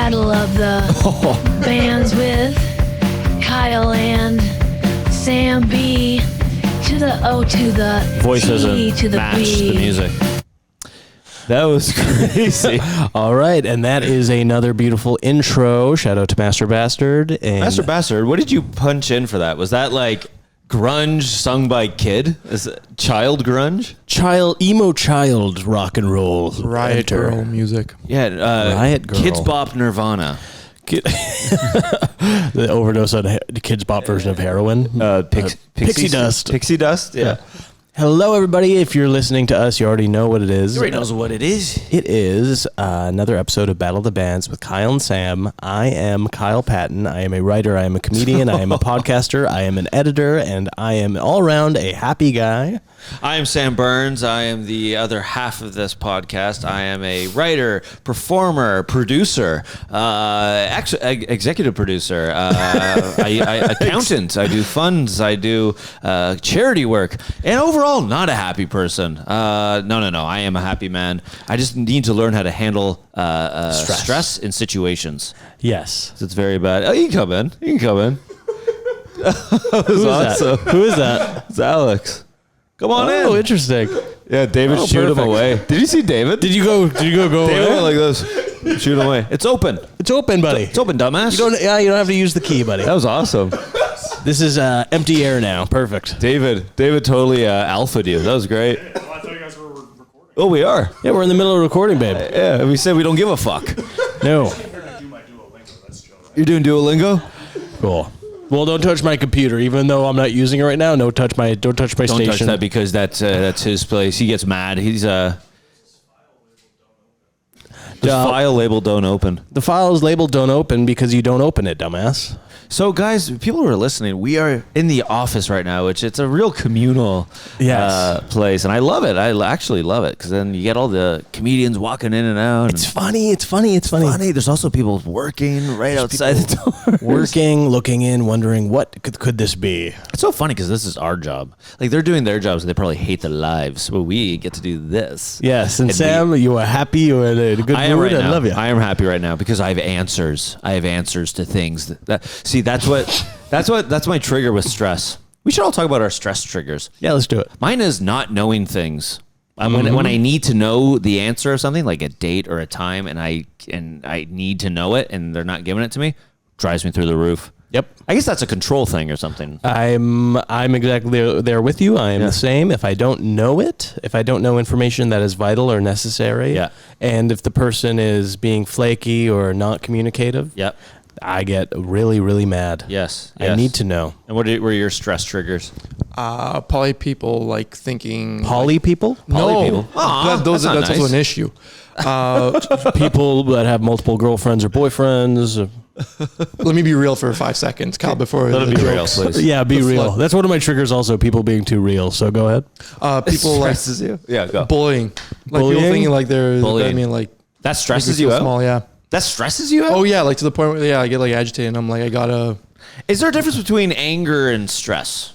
Battle of the Bands with Kyle and Sam B. To the O to the voice T doesn't to the match B. the music. That was crazy. All right, and that is another beautiful intro. Shout out to Master Bastard. And Master Bastard, what did you punch in for that? Was that like grunge sung by Kid? Is it child grunge? emo child rock and roll. Riot Girl music. Yeah, Riot Girl. Kids Bop Nirvana. The overdose on the Kids Bop version of heroin. Pixie Dust. Pixie Dust, yeah. Hello, everybody. If you're listening to us, you already know what it is. Everybody knows what it is. It is another episode of Battle of the Bands with Kyle and Sam. I am Kyle Patton. I am a writer. I am a comedian. I am a podcaster. I am an editor. And I am all around a happy guy. I am Sam Burns. I am the other half of this podcast. I am a writer, performer, producer, executive producer, accountant. I do funds. I do charity work. And overall, not a happy person. No. I am a happy man. I just need to learn how to handle stress in situations. Yes. So it's very bad. Oh, you can come in. That was awesome. Who is that? It's Alex. Come on in. Oh, interesting. Yeah, David shoot him away. Did you see David? Did you go David away? went like this. Shoot him away. It's open. It's open, buddy. It's open, dumbass. You don't have to use the key, buddy. That was awesome. This is empty air now. Perfect. David totally alpha'd you. That was great. I thought you guys were recording. Oh, we are. Yeah, we're in the middle of recording, babe. Yeah, we said we don't give a fuck. No. I'm gonna do my Duolingo. That's chill, right? You're doing Duolingo? Cool. Well, don't touch my computer, even though I'm not using it right now. Don't touch my Don't station. touch that because that's his place. He gets mad. He's the file label don't open. The file is labeled "Don't open" because you don't open it, dumbass. So, guys, people who are listening, we are in the office right now, which it's a real communal place, and I love it. I actually love it because then you get all the comedians walking in and out. It's funny. It's funny. There's also people working right outside the door, working, looking in, wondering what could this be. It's so funny because this is our job. Like they're doing their jobs, and they probably hate their lives, but we get to do this. Yes, and Sam, you are happy. You are in a good I am mood. right I now. love you. I am happy right now because I have answers. I have answers to things. That's my trigger with stress. We should all talk about our stress triggers. Yeah, let's do it. Mine is not knowing things. When I need to know the answer of something, like a date or a time, and I need to know it, and they're not giving it to me, drives me through the roof. Yep. I guess that's a control thing or something. I'm exactly there with you. I am the same. If I don't know it, if I don't know information that is vital or necessary, and if the person is being flaky or not communicative, I get really, really mad. Yes. I need to know. And what were your stress triggers? Poly people like thinking. Poly people? Poly people? Aw, that's that's not also nice. an issue. People that have multiple girlfriends or boyfriends. Let me be real for 5 seconds, Kyle, before Let it the be real, jokes. please. Yeah, be real. That's one of my triggers also, people being too real. So go ahead. People like Stresses you? Yeah, go. bullying. Like Bullying? people thinking like they're. Bullying. I mean, like That make me stresses feel you out? small. Yeah. That stresses you out? Oh yeah, like to the point where I get like agitated. And I'm like I gotta. Is there a difference between anger and stress?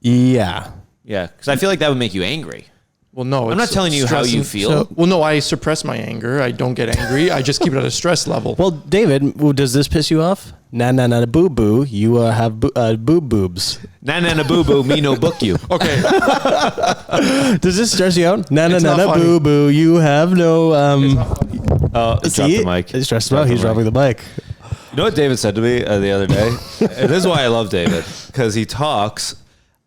Yeah. Yeah, because I feel like that would make you angry. Well, no, I'm not telling you how you feel. Well, no, I suppress my anger. I don't get angry. I just keep it at a stress level. Well, David, does this piss you off? Nah, boo boo. You have boob boobs. Na boo boo, me no book you. Okay. Does this stress you out? Nah, It's not funny. boo boo. You have no. Oh, drop the mic. He's stressed out. He's dropping the mic. You know what David said to me the other day? And this is why I love David, because he talks.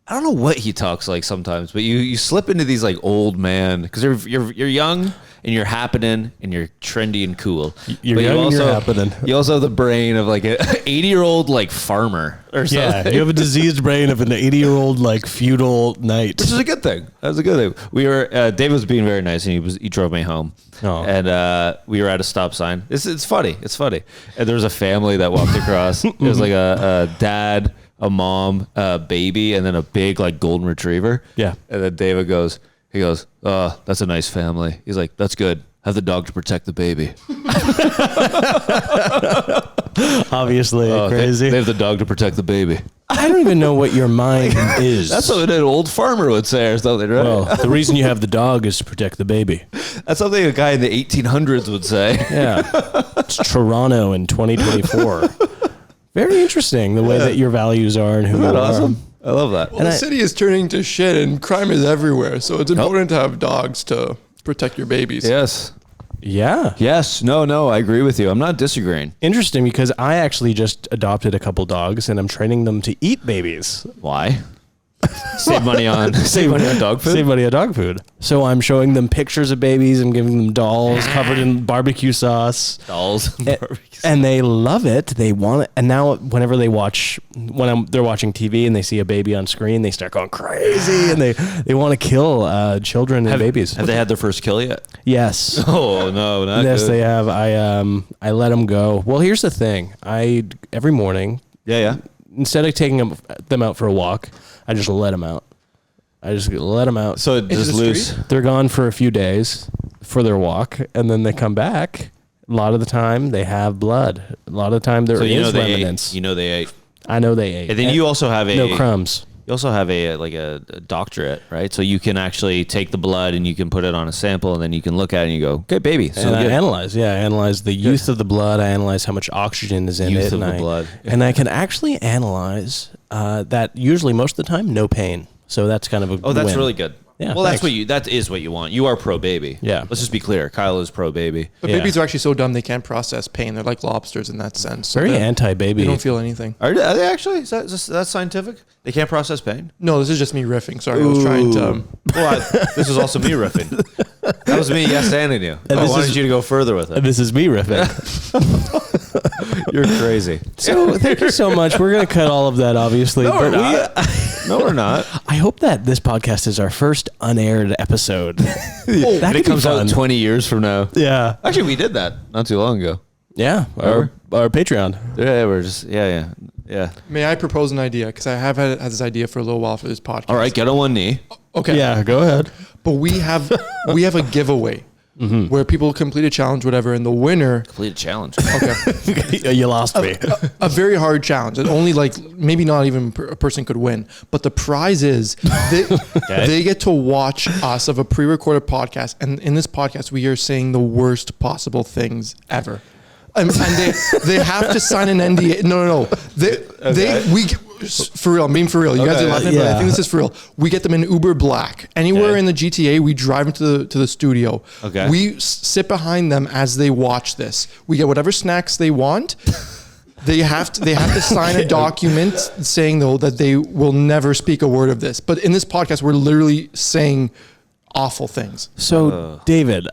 I don't know what he talks like sometimes, but you slip into these like old man because you're young and you're happening and you're trendy and cool. You're young and you're happening. You also have the brain of like an 80-year-old like farmer or something. Yeah, you have a diseased brain of an 80-year-old like feudal knight. Which is a good thing. That was a good thing. We were David was being very nice, and he drove me home. Oh. And we were at a stop sign. It's funny. It's funny. And there was a family that walked across. It was like a dad, a mom, a baby, and then a big like golden retriever. Yeah. And then David goes, "Oh, that's a nice family." He's like, "That's good. Have the dog to protect the baby." Obviously, Oh, crazy. They have the dog to protect the baby. I don't even know what your mind is. That's what an old farmer would say or something, right? Well, the reason you have the dog is to protect the baby. That's something a guy in the 1800s would say. Yeah. It's Toronto in 2024. Very interesting the way that your values are and who you Isn't that are. awesome? I love that. Well, the city is turning to shit and crime is everywhere. So it's important to have dogs to protect your babies. Yes. Yeah. Yes. No, I agree with you. I'm not disagreeing. Interesting because I actually just adopted a couple dogs and I'm training them to eat babies. Why? Save money on dog food. Save money on dog food. So I'm showing them pictures of babies. I'm giving them dolls covered in barbecue sauce. Dolls and barbecue. And they love it. They want it. And now whenever they watch, they're watching TV and they see a baby on screen, they start going crazy and they want to kill children and babies. Have they had their first kill yet? Yes. Oh no, not Yes, good. they have. I let them go. Well, here's the thing. Every morning, Yeah. instead of taking them out for a walk, I just let them out. So it just the loose. street? They're gone for a few days for their walk, and then they come back. A lot of the time, they have blood. A lot of the time, there So is remnants. they ate. I know they ate. And then you also have no crumbs. You also have a doctorate, right? So you can actually take the blood and you can put it on a sample, and then you can look at it and you go, "Okay, baby." So And I good. analyze the youth of the blood. I analyze how much oxygen is in Youth it. of and the blood. And I can actually analyze that usually most of the time, no pain. So that's kind of a Oh, that's win. really good. Yeah, well, thanks. that is what you want. You are pro baby. Yeah. Let's just be clear. Kyle is pro baby. But Yeah. babies are actually so dumb they can't process pain. They're like lobsters in that sense. So Very they anti-baby. don't feel anything. Are they actually? Is that scientific? They can't process pain. No, this is just me riffing. Sorry, I was trying to. Well, this is also me riffing. That was me yes-anding you. I this wanted is- you to go further with it. This is me riffing. You're crazy. So thank you so much. We're going to cut all of that, obviously. No, we're but not. No, we're not. I hope that this podcast is our first unaired episode. That And could it be comes fun. out 20 years from now. Yeah. Actually, we did that not too long ago. Yeah. Our Patreon. Yeah, we're just yeah. May I propose an idea? Because I have had this idea for a little while for this podcast. All right, get on one knee. Okay. Yeah, go ahead. But we have a giveaway where people complete a challenge, whatever, and the winner. Complete a challenge. Okay. You lost me. A very hard challenge that only maybe not even a person could win. But the prize is they get to watch us of a pre-recorded podcast, and in this podcast we are saying the worst possible things ever. And they have to sign an NDA. No. For real, I'm being for real. You guys are laughing, but I think this is for real. We get them in Uber Black. Anywhere in the GTA, we drive into the studio. Okay. We sit behind them as they watch this. We get whatever snacks they want. They have to sign a document saying though that they will never speak a word of this. But in this podcast, we're literally saying awful things. So, David,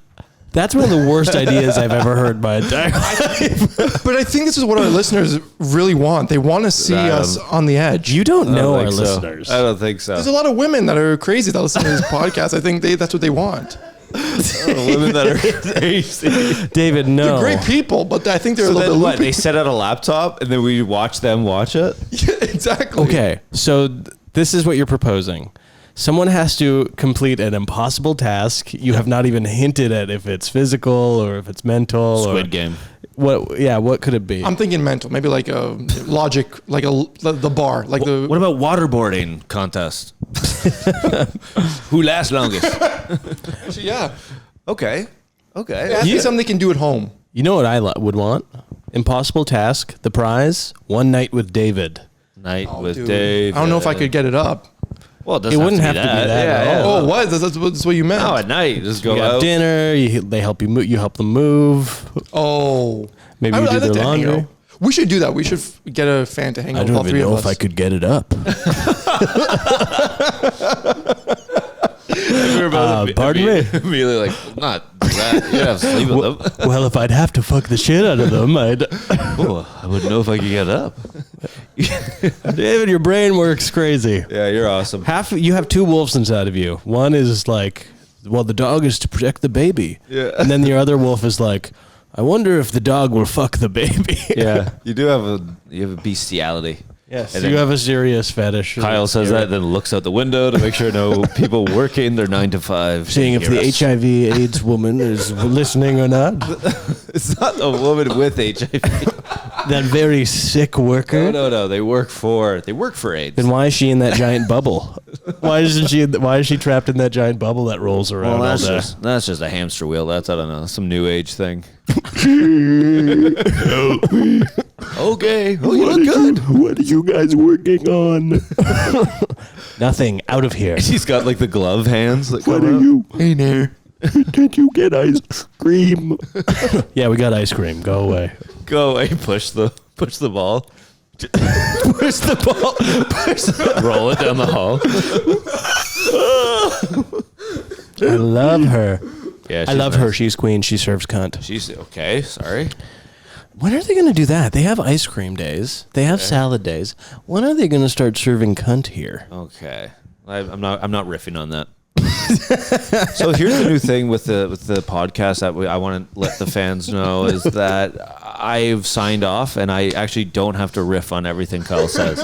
that's one of the worst ideas I've ever heard by a entire life. But I think this is what our listeners really want. They want to see us on the edge. You don't know our think so. listeners. I don't think so. There's a lot of women that are crazy that listen to this podcast. I think that's what they want. Women that are crazy. David, no. They're great people, but I think they're So a little then bit what? loopy. They set out a laptop and then we watch them watch it. Yeah, exactly. Okay, so this is what you're proposing. Someone has to complete an impossible task. You have not even hinted at if it's physical or if it's mental. Squid or Game. What? Yeah, what could it be? I'm thinking mental, maybe like a logic, like the bar, like the. What about waterboarding contest? Who lasts longest? Actually, yeah. Okay. It has to be something they can do at home. You know what I would want? Impossible task. The prize: one night with David. Night with Dude, Dave. I don't know if I could get it up. Well, it, doesn't It wouldn't have to be that. at all. Oh, what? That's what you meant. No, at night. Just go You have out. dinner. They help you. You help them move. Oh. Maybe I you would- do I'd like their to hang laundry. out. We should do that. We should get a fan to hang I out with all don't three even know of if us. I could get it up. Pardon me? Immediately like, not that. You have to sleep with them. Well, if I'd have to fuck the shit out of them, I'd. Oh, I wouldn't know if I could get up. David, your brain works crazy. Yeah, you're awesome. You have two wolves inside of you. One is like, well, the dog is to protect the baby. Yeah. And then the other wolf is like, I wonder if the dog will fuck the baby. Yeah, you do have a bestiality. Yes. And You then have a serious fetish. Kyle says that, then looks out the window to make sure no people working their 9 to 5. Seeing if hear the us. HIV/AIDS woman is listening or not. It's not a woman with HIV. That very sick worker. No. They work for AIDS. Then why is she in that giant bubble? Why is she trapped in that giant bubble that rolls around all day? That's just a hamster wheel. That's, I don't know, some new age thing. Okay. Oh, you look good. What are you guys working on? Nothing. Out of here. She's got like the glove hands. That What come are out. you? Hey there. Did you get ice cream? Yeah, we got ice cream. Go away. Go away. Push the ball. Push the ball. Roll it down the hall. I love her. Yeah, I love her. She's queen. She serves cunt. She's okay. Sorry. When are they going to do that? They have ice cream days. They have salad days. When are they going to start serving cunt here? Okay. I'm not riffing on that. So here's the new thing with the podcast that I want to let the fans know is that I've signed off and I actually don't have to riff on everything Kyle says.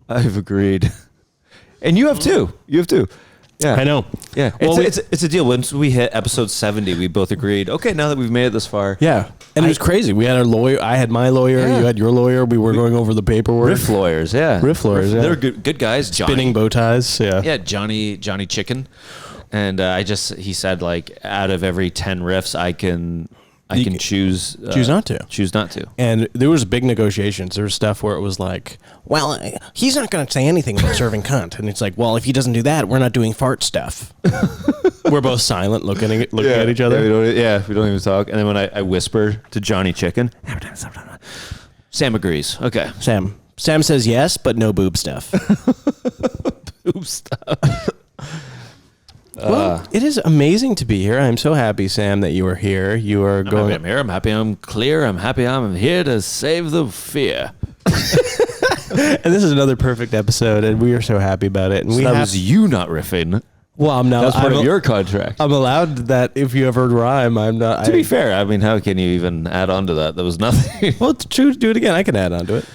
I've agreed, and you have too. Yeah, I know. Yeah, Well, it's a deal. Once we hit episode 70, we both agreed. Okay, now that we've made it this far, Yeah. And it was crazy. We had our lawyer. I had my lawyer. Yeah. You had your lawyer. We were going over the paperwork. riff lawyers. Yeah, Riff lawyers, yeah. They're good guys. Spinning bow ties. Yeah. Yeah, Johnny Chicken, and he said like out of every 10 riffs, I can choose not to. choose not to. And there was big negotiations. There was stuff where it was like, well, he's not going to say anything about serving cunt. And it's like, well, if he doesn't do that, we're not doing fart stuff. We're both silent, looking at each other. We don't even talk. And then when I whisper to Johnny Chicken, Sam agrees. Okay. Sam says yes, but no boob stuff. Boob stuff. Well, it is amazing to be here. I'm so happy, Sam, that you are here. You are going. I'm here. I'm happy. I'm clear. I'm happy. I'm here to save the fear. And this is another perfect episode, and we are so happy about it. And So that was you not riffing. Well, I'm not. That's part of your contract. I'm allowed that if you ever rhyme. I'm not. To be fair, I mean, how can you even add on to that? There was nothing. Well, it's true. Do it again. I can add on to it.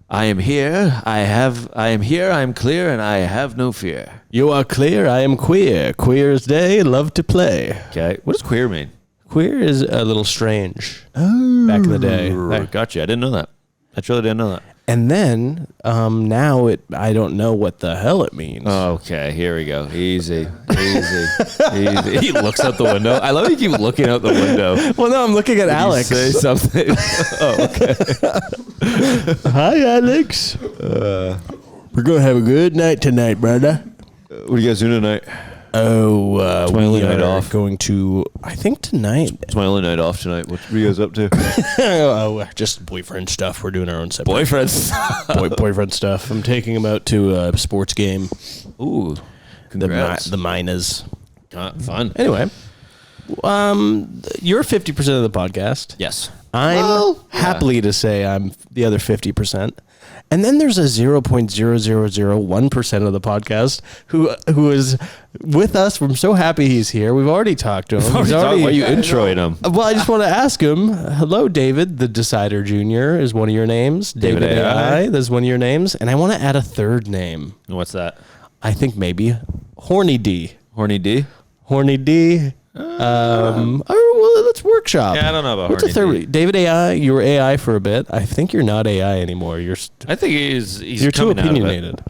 I am here. I am here. I am clear, and I have no fear. You are clear. I am queer. Queer as day. Love to play. Okay. What does queer mean? Queer is a little strange. Back in the day. Gotcha. I didn't know that. I truly didn't know that. And then now I don't know what the hell it means. Okay, here we go. Easy. He looks out the window. I love how you keep looking out the window. Well, no, I'm looking at Alex. Say something. Oh, okay. Hi, Alex. We're going to have a good night tonight, brother. What are you guys doing tonight? Oh, my only we night are off. going to, I think tonight. It's my only night off tonight. What are you guys up to? Oh, just boyfriend stuff. We're doing our own separate. Boyfriends. Boyfriend stuff. I'm taking him out to a sports game. Ooh, congrats. The Miners. Fun. Anyway, you're 50% of the podcast. Yes. I'm happily to say I'm the other 50%. And then there's a 0.0001% of the podcast who is with us. I'm so happy he's here. We've already talked to him. Why are you introing him? Well, I just want to ask him. Hello, David. The Decider Jr. is one of your names. David AI. That's one of your names. And I want to add a third name. What's that? I think maybe Horny D. Horny D? Horny D. Well, let's workshop. Yeah, I don't know about What's Horny the third? D. David AI. You were AI for a bit. I think you're not AI anymore. I think he's You're too coming out of it. opinionated.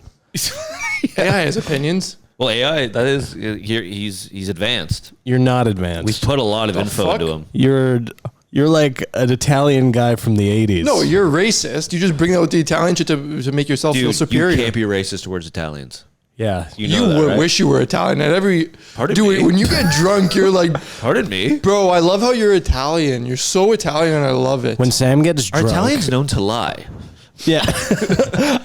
AI has opinions. Well, AI, that is, he's advanced. You're not advanced. We put a lot of info fuck? into him. You're like an Italian guy from the 80s. No, you're racist. You just bring out the Italian shit to make yourself feel Dude, superior. you can't be racist towards Italians. Yeah. You know that, right? wish you were Italian. At every Pardon dude, me? when you get drunk, you're like, Pardon me? bro, I love how you're Italian. You're so Italian, and I love it. When Sam gets Are drunk. Italians known to lie? Yeah.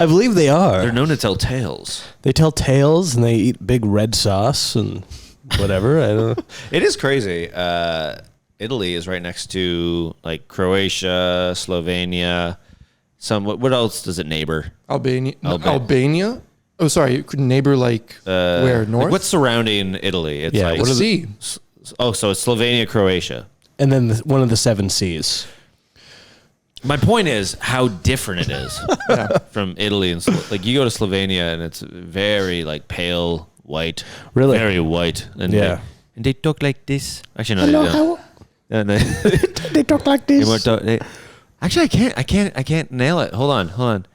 I believe they are. They're known to tell tales. They tell tales and they eat big red sauce and whatever. I don't know. It is crazy. Italy is right next to like Croatia, Slovenia. What else does it neighbor? Albania. Albania? Oh, sorry. Neighbor like where? North? Like what's surrounding Italy? It's Yeah, like, what are sea. so it's Slovenia, Croatia. And then one of the 7 Seas. My point is how different it is from Italy and like you go to Slovenia and it's very like pale white, Really? very white, and Yeah. they talk like this. Actually, no, they don't. They talk like this. Actually, I can't nail it. Hold on.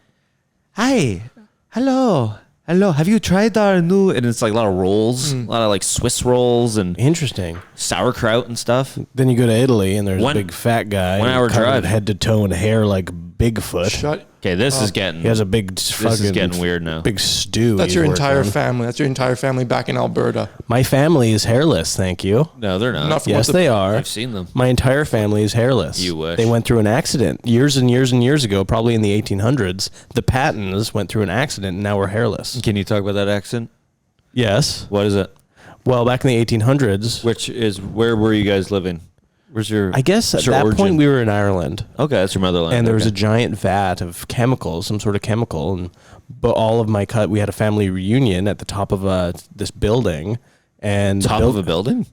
Hi, hello. Have you tried our new? And it's like a lot of rolls, a lot of like Swiss rolls and Interesting. sauerkraut and stuff. Then you go to Italy and there's One- a big fat guy. 1 hour covered drive. head to toe in hair like Bigfoot. Shut. Okay, this is getting. He has a big fucking. is getting weird now. Big stew. That's he's your working entire on. family. That's your entire family back in Alberta. My family is hairless, thank you. No, they're not. Not from Yes, what the- they are. I've seen them. My entire family is hairless. You wish. They went through an accident years and years and years ago, probably in the 1800s. The Pattons went through an accident and now we're hairless. Can you talk about that accent? Yes. What is it? Well, back in the 1800s, Which is where were you guys living? Where's your? I guess at what's your that origin? point we were in Ireland. Okay, that's your motherland. And there was a okay. giant vat of chemicals, some sort of chemical, and but all of my cut. We had a family reunion at the top of this building, and the top of a building.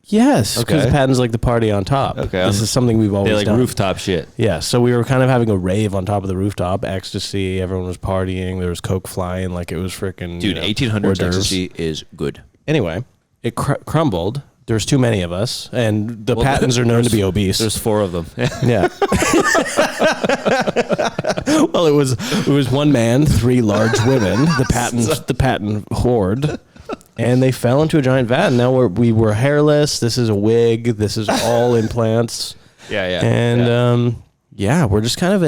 Yes, because Okay. Patton's like the party on top. Okay, This is something we've always They like done. rooftop shit. Yeah, so we were kind of having a rave on top of the rooftop, ecstasy. Everyone was partying. There was coke flying, like it was freaking. Dude, 1800s hors d'oeuvres. ecstasy is good. Anyway, it crumbled. There's too many of us, and the Well, Pattons are known to be obese. There's 4 of them. Yeah. Well, it was one man, 3 large women, the Patton horde, and they fell into a giant vat. And now we were hairless. This is a wig. This is all implants. Yeah. And we're just kind of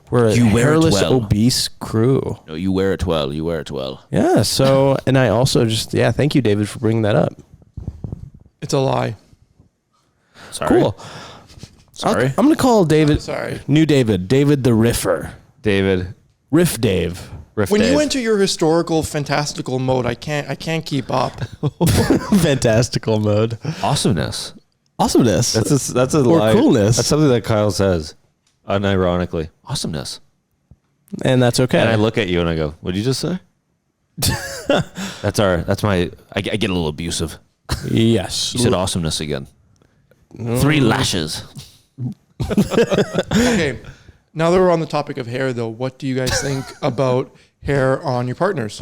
we're a You wear it hairless, well. obese crew. No, you wear it well. You wear it well. Yeah. So, and I also thank you, David, for bringing that up. It's a lie. Sorry. Cool. Sorry. I'm gonna call David. Sorry. New David the Riffer. David. Riff Dave. Riff When Dave. you enter your historical, fantastical mode, I can't keep up. Fantastical mode. Awesomeness. Awesomeness. That's a Or lie. coolness. That's something that Kyle says, unironically. Awesomeness. And that's okay. And I look at you and I go, "What did you just say?" That's my. I get a little abusive. Yes. You said awesomeness again. 3 lashes. Okay. Now that we're on the topic of hair, though, what do you guys think about hair on your partners?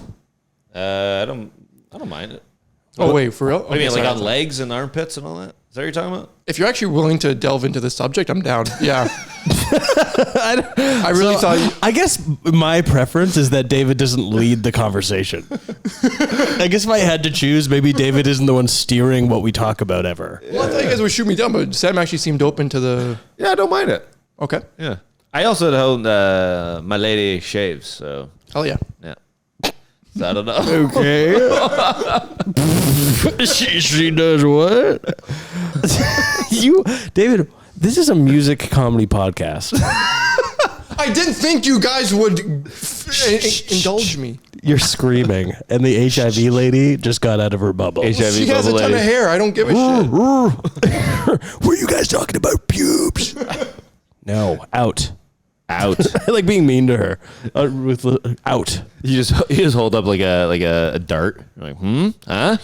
I don't mind it. Oh, wait, for real? I mean, like sorry. on legs and armpits and all that. Is that what you're talking about? If you're actually willing to delve into this subject, I'm down. Yeah. I really thought you, I guess my preference is that David doesn't lead the conversation. I guess if I had to choose, maybe David isn't the one steering what we talk about ever. well, I thought you guys would shoot me down, but Sam actually seemed open to the. Yeah, I don't mind it. Okay. Yeah. I also know my lady shaves, so Hell yeah. yeah. So I don't know. Okay. she does what? David, this is a music comedy podcast. I didn't think you guys would indulge me. You're screaming, and the HIV lady just got out of her bubble. HIV She has a bubble ton of lady. hair. I don't give a shit. Were you guys talking about pubes? No, out. Out. I like being mean to her. Out. You just hold up like a dart. You're like, huh?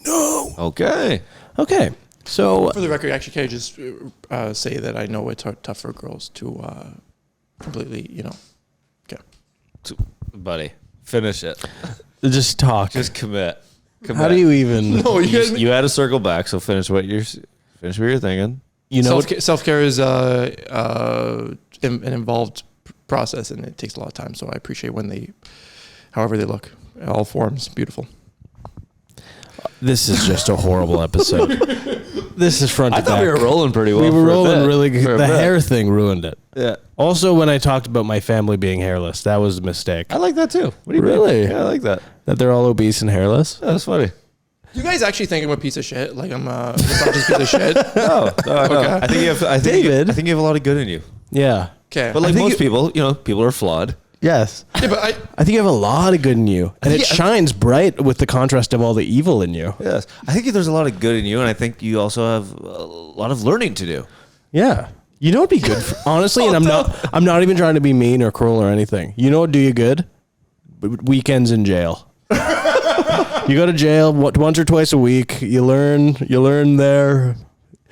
No. Okay. Okay. So For the record, actually, can I just say that I know it's tough for girls to completely, Okay. Buddy, finish it. just talk. Just commit. How do you even? No, you guys. You had to circle back, so finish what you're thinking. You know. Self-care is an involved process, and it takes a lot of time. So I appreciate however they look, all forms, beautiful. This is just a horrible episode. This is front to I thought back. we were rolling pretty well. We were for a rolling bit. really good. For a The bit. hair thing ruined it. Yeah. Also, when I talked about my family being hairless, that was a mistake. I like that too. What do you Really? mean? Yeah, I like that. That they're all obese and hairless. Yeah, that's funny. You guys actually think I'm a piece of shit? Like I'm a just piece of shit? No. Okay. I think you have. David. I think you have a lot of good in you. Yeah. Okay. But like think most people, people are flawed. Yes. yeah, but I think you have a lot of good in you, and it shines bright with the contrast of all the evil in you. Yes. I think there's a lot of good in you, and I think you also have a lot of learning to do. Yeah. You know what'd be good, honestly, and I'm not even trying to be mean or cruel or anything. You know what do you good? Weekends in jail. You go to jail once or twice a week. You learn there.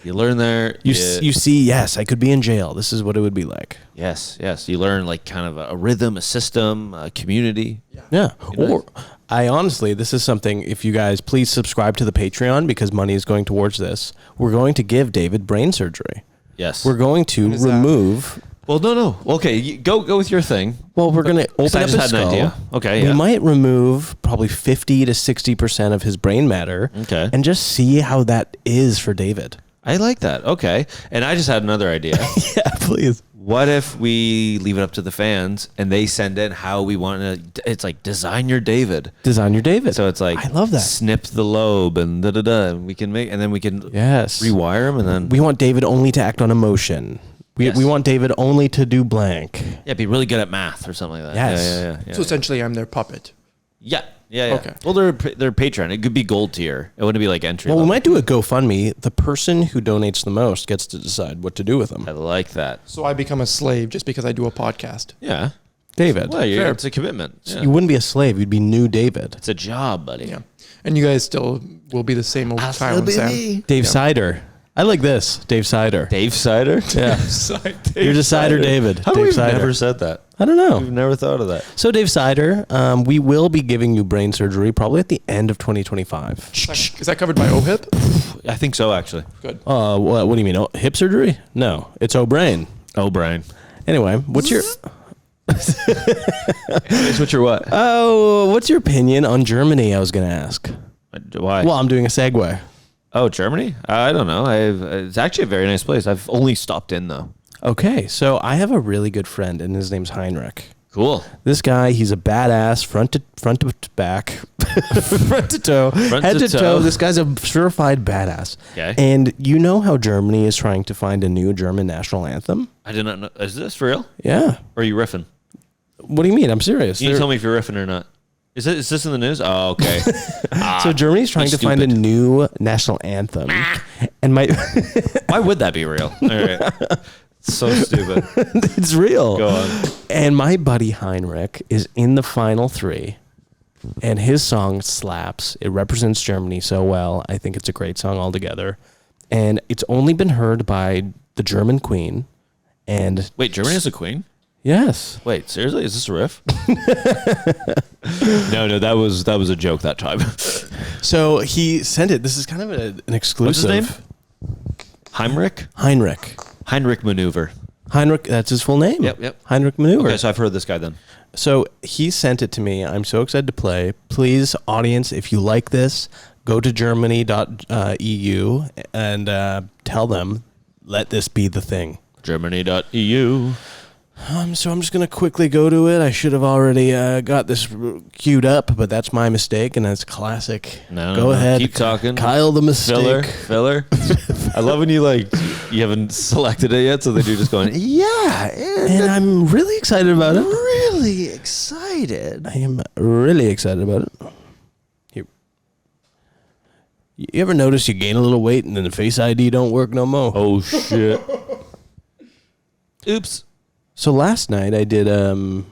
You learn there. You see, yes, I could be in jail. This is what it would be like. Yes. You learn like kind of a rhythm, a system, a community. Yeah. Or I honestly, this is something, if you guys please subscribe to the Patreon because money is going towards this. We're going to give David brain surgery. Yes. We're going to is that? remove Well, no. Okay, go with your thing. Well, we're gonna open I up just his had an skull. idea. Okay, We yeah. might remove probably 50 to 60% of his brain matter. Okay. And just see how that is for David. I like that. Okay. And I just had another idea. Yeah, please. What if we leave it up to the fans and they send in how we want to? It's like design your David. Design your David. So it's like I love that. snip the lobe and and we can make, and then we can Yes. rewire him, and then We want David only to act on emotion. We want David only to do blank. be really good at math or something like that. Yes. Yeah. So essentially, I'm their puppet. Yeah. Okay. Well, they're Patreon. It could be gold tier. It wouldn't be like entry. Well, we level. might do a GoFundMe. The person who donates the most gets to decide what to do with them. I like that. So I become a slave just because I do a podcast. Yeah. David, Well, Fair. it's a commitment. Yeah. you wouldn't be a slave. You'd be new David. It's a job, buddy. Yeah. And you guys still will be the same old Kyle and Sam. Dave Sider. I like this. Dave Sider. Dave Sider. Yeah. You're the Sider David. How Dave we've Sider. never said that? I don't know. We've never thought of that. So, Dave Sider, we will be giving you brain surgery probably at the end of 2025. Is that covered by OHIP? I think so, actually. Good. What do you mean? Oh, hip surgery? No, it's O'Brain. Oh, Brian. Anyway, what's your What's your what? what's your opinion on Germany? I was going to ask. Why? Well, I'm doing a segue. Oh, Germany? I don't know. It's actually a very nice place. I've only stopped in though. Okay, so I have a really good friend, and his name's Heinrich. Cool. This guy, he's a badass, front to back, front to toe, head to toe. This guy's a certified badass. Okay. And you know how Germany is trying to find a new German national anthem? I did not know. Is this for real? Yeah. Or are you riffing? What do you mean? I'm serious. Can you tell me if you're riffing or not? Is this in the news? Oh, okay. So Germany's trying to find a stupid. new national anthem, and my Why would that be real? All right. So stupid. it's real. Go on. And my buddy Heinrich is in the final three, and his song slaps. It represents Germany so well. I think it's a great song altogether, and it's only been heard by the German Queen. And Wait, Germany has a queen? yes, Wait, seriously? Is this a riff? No, that was a joke that time. so he sent it. This is kind of an exclusive. What's his name? Heinrich? Heinrich Maneuver. Heinrich, that's his full name. Yep. Heinrich Maneuver. Okay, so I've heard this guy then. So he sent it to me. I'm so excited to play. Please, audience, if you like this, go to germany.eu and tell them, let this be the thing. Germany.eu. So I'm just going to quickly go to it. I should have already got this queued up, but that's my mistake, and that's classic. Go ahead. Keep talking. Kyle the mistake. Filler. I love when you haven't selected it yet, so they do just going, yeah. And I'm really excited about it. really excited. I am really excited about it. Here. You ever notice you gain a little weight and then the Face ID don't work no more? Oh, shit. Oops. So last night I did You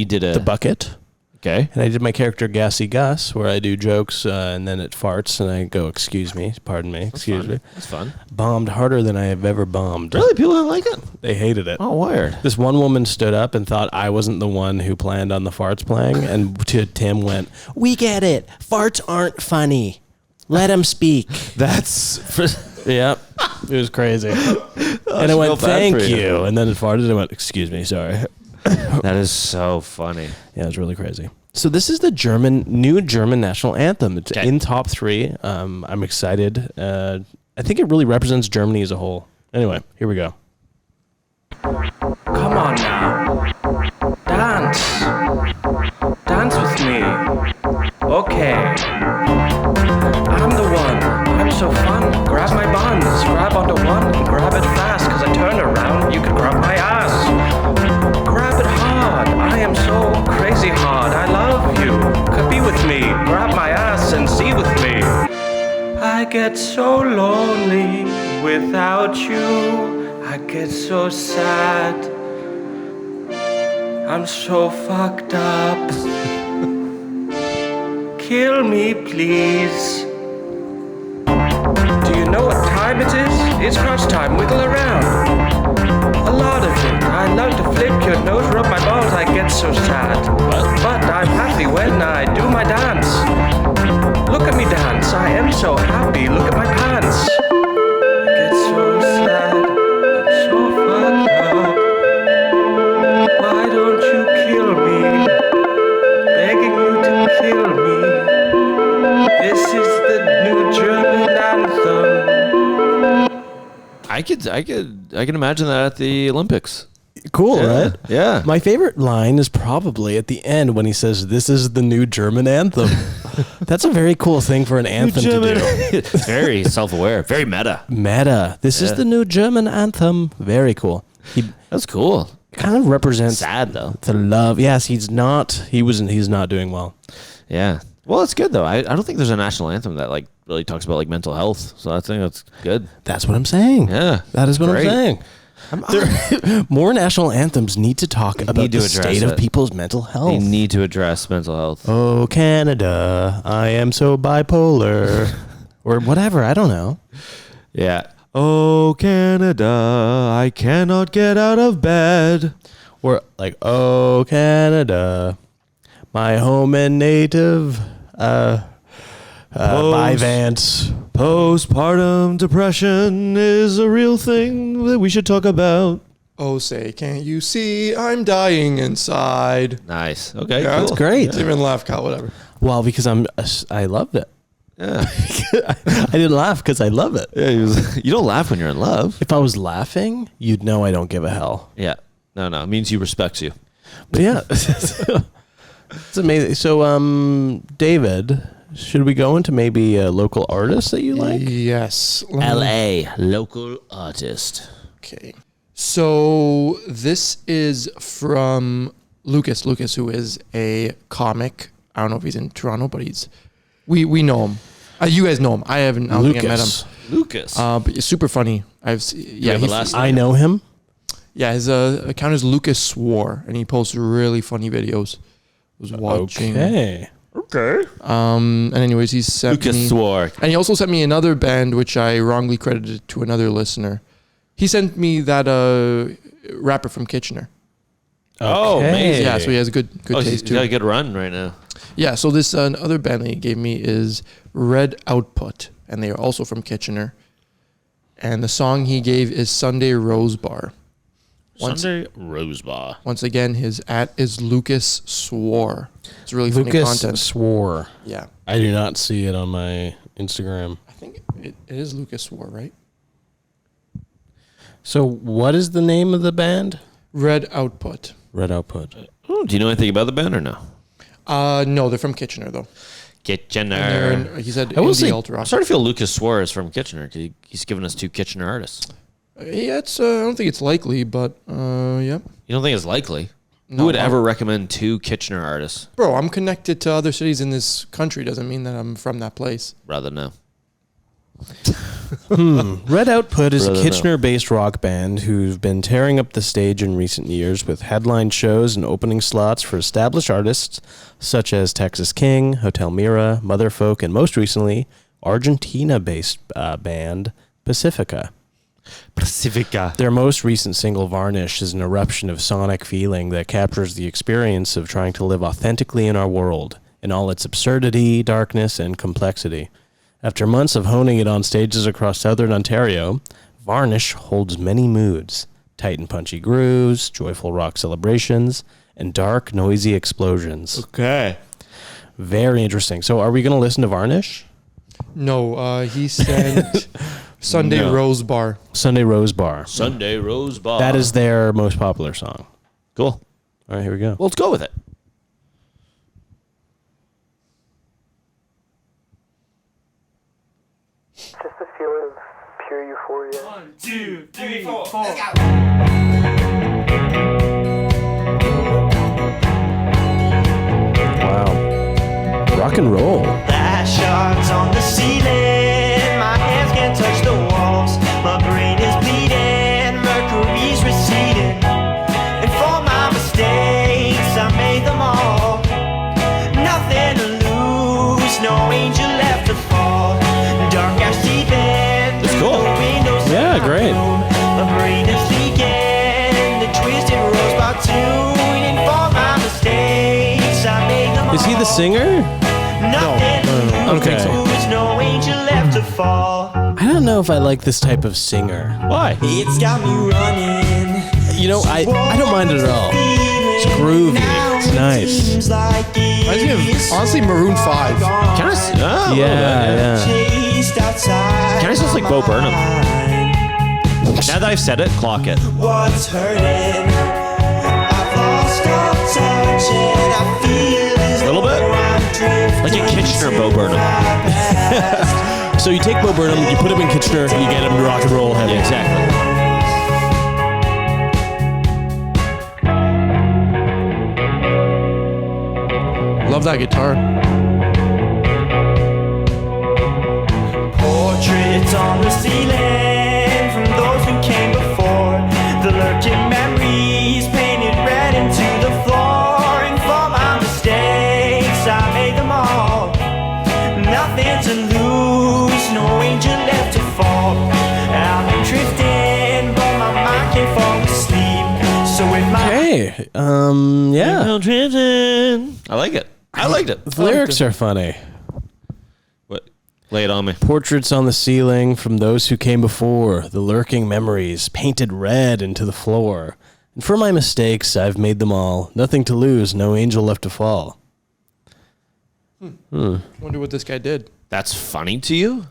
did the bucket, Okay. and I did my character Gassy Gus, where I do jokes and then it farts and I go, excuse me, pardon me, excuse me. That's fun. Bombed harder than I have ever bombed. Really? People don't like it? They hated it. Oh, weird. This one woman stood up and thought I wasn't the one who planned on the farts playing, and to Tim went, "We get it. Farts aren't funny. Let them speak." That's... Yep. It was crazy. And I feel went, bad "Thank for you." you." And then it farted and I went, "Excuse me, sorry." That is so funny. Yeah, it was really crazy. So this is the new German national anthem. It's Okay. in top 3. I'm excited. I think it really represents Germany as a whole. Anyway, here we go. Come on now. Dance. Dance with me. Okay. I'm the one. I'm so fun. Grab my buns. Grab onto one and grab it fast. Cause I turn around, you can grab my ass. Grab it hard. I am so crazy hard. I love you. Could be with me. Grab my ass and see with me. I get so lonely without you. I get so sad. I'm so fucked up. Kill me, please. Do you know what time it is? It's crunch time. Wiggle around. A lot of it. I love to flip your nose, rub my balls. I get so sad. But I'm happy when I do my dance. Look at me dance. I am so happy. Look at my pants. I get so sad. I'm so fucked up. I can imagine that at the Olympics. Cool, right? Yeah. My favorite line is probably at the end when he says, "This is the new German anthem." That's a very cool thing for an anthem to do. Very self-aware, very meta. Meta. This is the new German anthem. Very cool. That's cool. Kind of represents Sad though. the love. Yes, he's not doing well. Yeah. Well, it's good though. I don't think there's a national anthem that like really talks about like mental health. So I think that's good. That's what I'm saying. Yeah. That is what Great. I'm saying. More national anthems need to talk about need to the address state it. of people's mental health. They need to address mental health. Oh, Canada, I am so bipolar. Or whatever, I don't know. Yeah. Oh, Canada, I cannot get out of bed. Or like, oh, Canada, my home and native, Vivance. Postpartum depression is a real thing that we should talk about. Oh, say, can't you see I'm dying inside? Nice. Okay, Yeah, cool. That's great. Didn't even laugh, Kyle, whatever. Well, because I loved it. Yeah. I didn't laugh because I love it. Yeah, you don't laugh when you're in love. If I was laughing, you'd know I don't give a hell. Yeah. No, it means he respects you. But yeah, it's amazing. So, David, should we go into maybe a local artist that you like? Yes. LA, local artist. Okay. So this is from Lucas, who is a comic. I don't know if he's in Toronto, but we know him. You guys know him. I don't think I met him. Lucas. But he's super funny. I know him. Yeah, his account is Lucas Swore, and he posts really funny videos. Was watching. Okay. And anyways, he sent Lucas me, swore. and he also sent me another band which I wrongly credited to another listener. He sent me that rapper from Kitchener. Oh, Okay. amazing. Yeah, so he has good He's taste too. got a good run right now. Yeah, so this other band that he gave me is Red Output, and they are also from Kitchener. And the song he gave is Sunday Rose Bar. Sunday Rose Bar. Once again, his @ is Lucas Swore. It's really funny Lucas content. Swore. Yeah, I do not see it on my Instagram. I think it is Lucas Swore, right? So, what is the name of the band? Red Output. Red Output. Do you know anything about the band or no? No, they're from Kitchener though. Kitchener. And they're in, he said I will indie say, alt I'm rock. starting to feel Lucas Swore is from Kitchener because he's given us 2 Kitchener artists. Yeah, it's. I don't think it's likely, but yeah. You don't think it's likely? No, Who would I'm- ever recommend 2 Kitchener artists? Bro, I'm connected to other cities in this country. Doesn't mean that I'm from that place. Rather no. Red Output is a Brother, no. Kitchener-based rock band who've been tearing up the stage in recent years with headline shows and opening slots for established artists such as Texas King, Hotel Mira, Motherfolk, and most recently, Argentina-based band Pacifica. Pacifica. Their most recent single, Varnish, is an eruption of sonic feeling that captures the experience of trying to live authentically in our world, in all its absurdity, darkness, and complexity. After months of honing it on stages across southern Ontario, Varnish holds many moods: tight and punchy grooves, joyful rock celebrations, and dark, noisy explosions. Okay. Very interesting. So are we going to listen to Varnish? No, he sent Sunday Rose Bar. Sunday Rose Bar. Sunday Rose Bar. That is their most popular song. cool. All right, here we go. Well, let's go with it. Just a feeling of pure euphoria. 1, 2, 3, 4. Wow. Rock and roll. Light shards on the ceiling, my hands can't touch the walls. My brain is bleeding, mercury's receding. And for my mistakes, I made them all. Nothing to lose, no angel left to fall. Dark ash deep in That's cool. the windows. Yeah, in my great. room. My brain is leaking, the twisted rose by tune. And for my mistakes, I made them all. Is he the singer? Nothing Okay. There's no angel left to fall. I don't know if I like this type of singer. Why? It's got me running. You know, I don't mind it at all. It's groovy. It's nice. Reminds me of, honestly, Maroon 5. Can I? Oh, Yeah, yeah. Can I sound like Bo Burnham? Now that I've said it, clock it. What's hurting? I've lost all touch and I feel as Little bit? though I'm drifting Like a Kitchener Bo Burnham. So you take Bo Burnham, you put him in Kitchener, you get him to rock and roll heavy. Yeah, exactly. Love that guitar. Portraits on the ceiling from those who came before. The lurking memories painted red into the floor. And for my mistakes, I made them all. Nothing to lose, no angel left to fall. I've been drifting, but my mind can't fall asleep. So with my Hey, yeah. Drifting. I like it. I liked it. The lyrics are funny. What? Lay it on me. Portraits on the ceiling from those who came before, the lurking memories painted red into the floor. And for my mistakes, I've made them all. Nothing to lose, no angel left to fall. Wonder what this guy did. That's funny to you?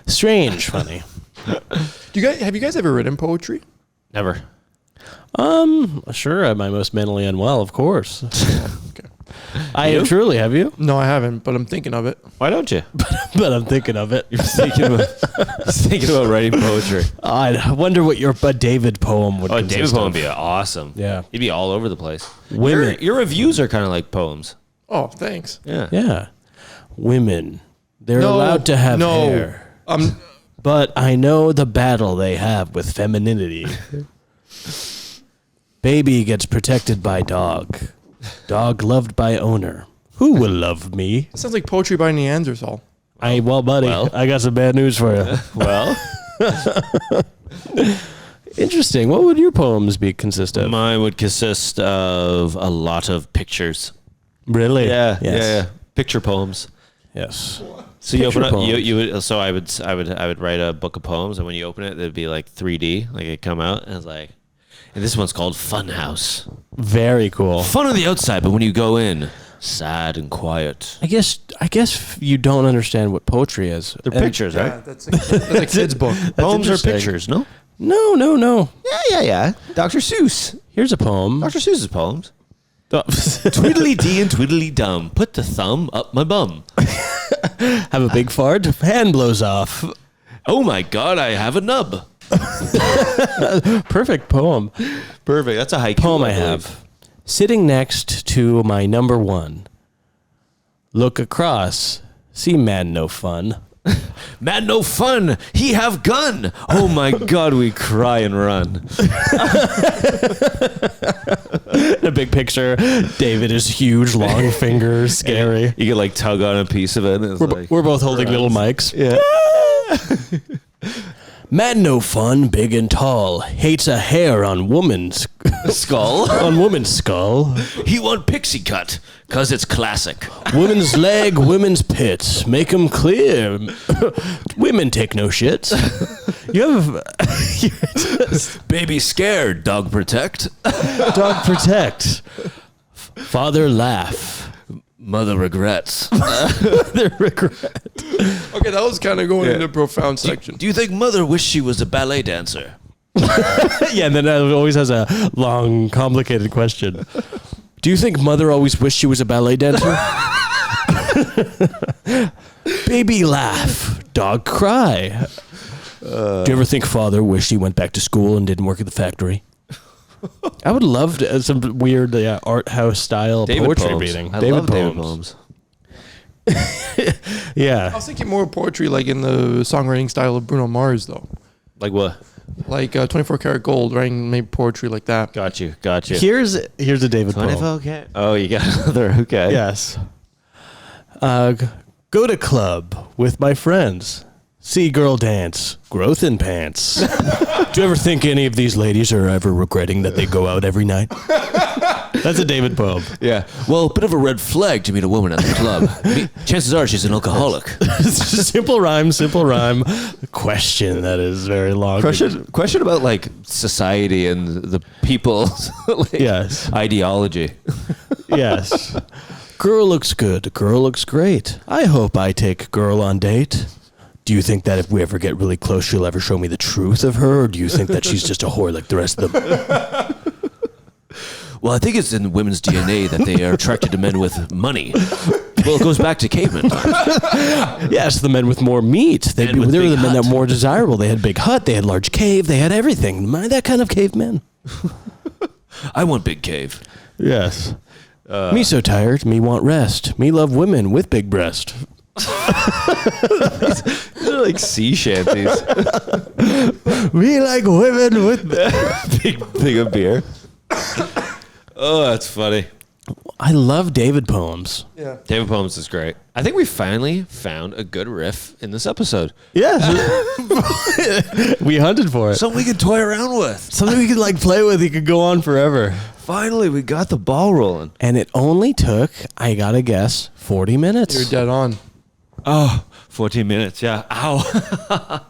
Strange, funny. Have you guys ever written poetry? Never. Sure, am I most mentally unwell? Of course. Okay. I truly, have you? No, I haven't, but I'm thinking of it. Why don't you? But I'm thinking of it. You're thinking about writing poetry. I wonder what your David poem would Oh, consist David poem of. would be awesome. Yeah. He'd be all over the place. Women. Your reviews are kind of like poems. Oh, thanks. Yeah. Yeah. Women. They're allowed to have hair. But I know the battle they have with femininity. Baby gets protected by dog. Dog loved by owner. Who will love me? Sounds like poetry by Neanderthal. Well, buddy, Well. I got some bad news for you. Well, Interesting. What would your poems consist of? mine would consist of a lot of pictures. Really? Yes. Yes. Picture poems. Yes. So you Picture open up, poems. you would. So I would write a book of poems, and when you open it, it'd be like 3D, like it'd come out, and it's like, and this one's called Funhouse. Very cool. Fun on the outside, but when you go in, sad and quiet. I guess you don't understand what poetry is. They're And- pictures, right? That's a kid's book. Poems are interesting. pictures, no? No. Yeah. Dr. Seuss. Here's a poem. Dr. Seuss's poems. Twiddly dee and twiddly dum. Put the thumb up my bum. Have a big fart. Hand blows off. Oh my God, I have a nub. Perfect poem. Perfect. That's a haiku. Poem I believe. have. Sitting next to my number one. Look across. See man no fun. Man, no fun. He have gun. Oh my God, we cry and run. A big picture. David is huge, long fingers, scary. You could like tug on a piece of it. And it's like, We're both holding little mics. yeah. Man no fun, big and tall. Hates a hair on woman's Skull. on woman's skull. He want pixie cut, cause it's classic. Women's leg, women's pits. Make 'em clear. Women take no shits. You have Baby scared, dog protect. dog protect. Father laugh. Mother regrets. Their regret. Okay, that was kind of going into a profound section. Do you think mother wished she was a ballet dancer? Yeah, and then it always has a long, complicated question. Do you think mother always wished she was a ballet dancer? Baby laugh. Dog cry. Do you ever think father wished he went back to school and didn't work at the factory? I would love some weird art house style poetry poems. reading. I love David poems. I Yeah. was thinking more poetry like in the songwriting style of Bruno Mars, though. Like what? Like 24 Karat Gold, writing maybe poetry like that. Got you. Here's a David poem. Okay. Oh, you got another. Okay. Yes. Go to club with my friends. See girl dance. Growth in pants. Do you ever think any of these ladies are ever regretting that they go out every night? That's a David poem. Yeah. Well, a bit of a red flag to meet a woman at the club. Chances are she's an alcoholic. Simple rhyme. Question that is very long. Question about like society and the people's like, Yes. ideology. Yes. Girl looks good. Girl looks great. I hope I take girl on date. Do you think that if we ever get really close, she'll ever show me the truth of her? Or do you think that she's just a whore like the rest of them? Well, I think it's in women's DNA that they are attracted to men with money. Well, it goes back to caveman times. Yes, the men with more meat. They were with the big men that hut. were more desirable. They had big hut. They had large cave. They had everything. Am I that kind of caveman? I want big cave. Yes. Me so tired. Me want rest. Me love women with big breast. They're like sea shanties. Me like women with big of beer. Oh, that's funny. I love David poems. Yeah. David Poems is great. I think we finally found a good riff in this episode. Yes. We hunted for it. Something we could toy around with. Something we could like play with. You could go on forever. Finally, we got the ball rolling. And it only took, I gotta guess, 40 minutes. You're dead on. Oh, 14 minutes. Yeah. Ow.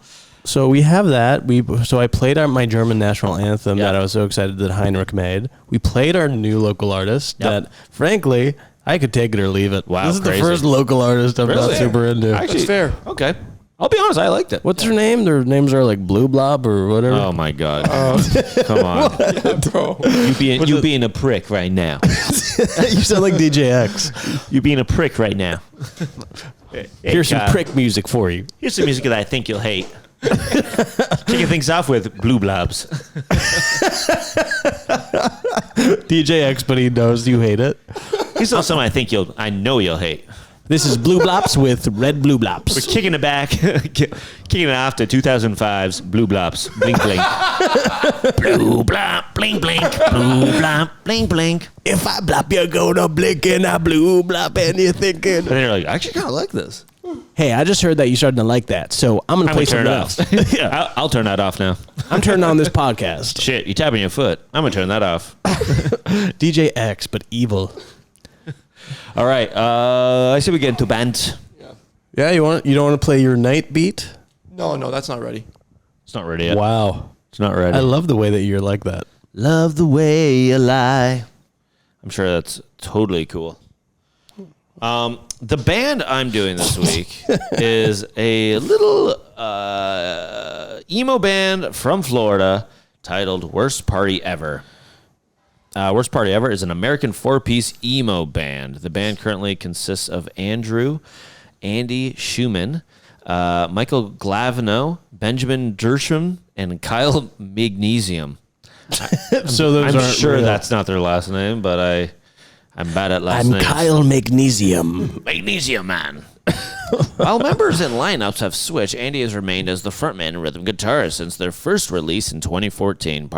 So we have that. So I played my German national anthem that I was so excited that Heinrich made. We played our new local artist that, frankly, I could take it or leave it. Wow, this is crazy. the first local artist I'm not super into. Actually, It's fair. Okay. I'll be honest. I liked it. What's her name? Their names are like Blue Blob or whatever. Oh my God. Come on. Bro. You being a prick right now. You sound like DJ X. You being a prick right now. Here's some prick music for you. Here's some music that I think you'll hate. Kicking things off with Blue Blobs. DJ X, but he knows you hate it. Here's something I know you'll hate. This is Blue Blops with Red Blue Blops. We're kicking it back, kicking it off to 2005's Blue Blops. Blink, blink. Blue blop, blink, blink. Blue blop, blink, blink. If I blop, you're gonna blink and I blue blop and you're thinking. And they're like, I actually kind of like this. Hey, I just heard that you started to like that, so I'm gonna play turn something it else. off. Yeah, I'll turn that off now. I'm turning on this podcast. Shit, you tapping your foot. I'm going to turn that off. DJ X, but evil. All right. I say we get into band. Yeah, you don't want to play your night beat? No, that's not ready. It's not ready yet. Wow. It's not ready. I love the way that you're like that. Love the way you lie. I'm sure that's totally cool. The band I'm doing this week is a little emo band from Florida titled Worst Party Ever. Worst Party Ever is an American four-piece emo band. The band currently consists of Andy Schumann, Michael Glavino, Benjamin Dersham, and Kyle Magnesium. So those I'm aren't sure real. that's not their last name, but I'm bad at last names. I'm Kyle Magnesium. Magnesium Man. While members and lineups have switched, Andy has remained as the frontman and rhythm guitarist since their first release in 2014.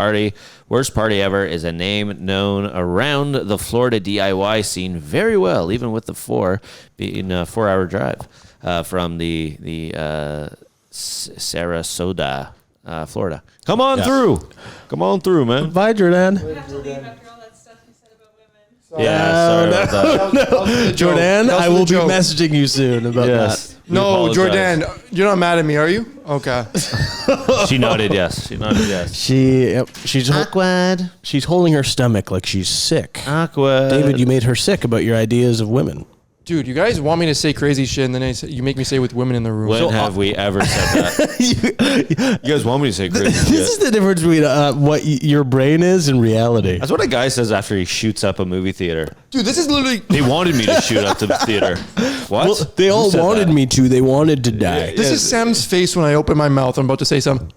Worst Party Ever is a name known around the Florida DIY scene very well, even with the being a 4-hour drive from the Sarasota, Florida. Come on through. Come on through, man. Bye, Jordan. Have to leave after all that stuff you said about women. Yeah, sorry about that. Jordan, I will be joke. messaging you soon about Yes. We No, apologize. Jordan, you're not mad at me, are you? Okay. She nodded yes. She nodded yes. She's Awkward. she's holding her stomach like she's sick. Awkward. David, you made her sick about your ideas of women. Dude, you guys want me to say crazy shit, and then you make me say with women in the room. When have we ever said that? You guys want me to say crazy This shit? is the difference between what your brain is and reality. That's what a guy says after he shoots up a movie theater. Dude, this is literally... They wanted me to shoot up the theater. What? Well, they Who all said wanted that? me to. They wanted to die. This is Sam's face when I open my mouth. I'm about to say something.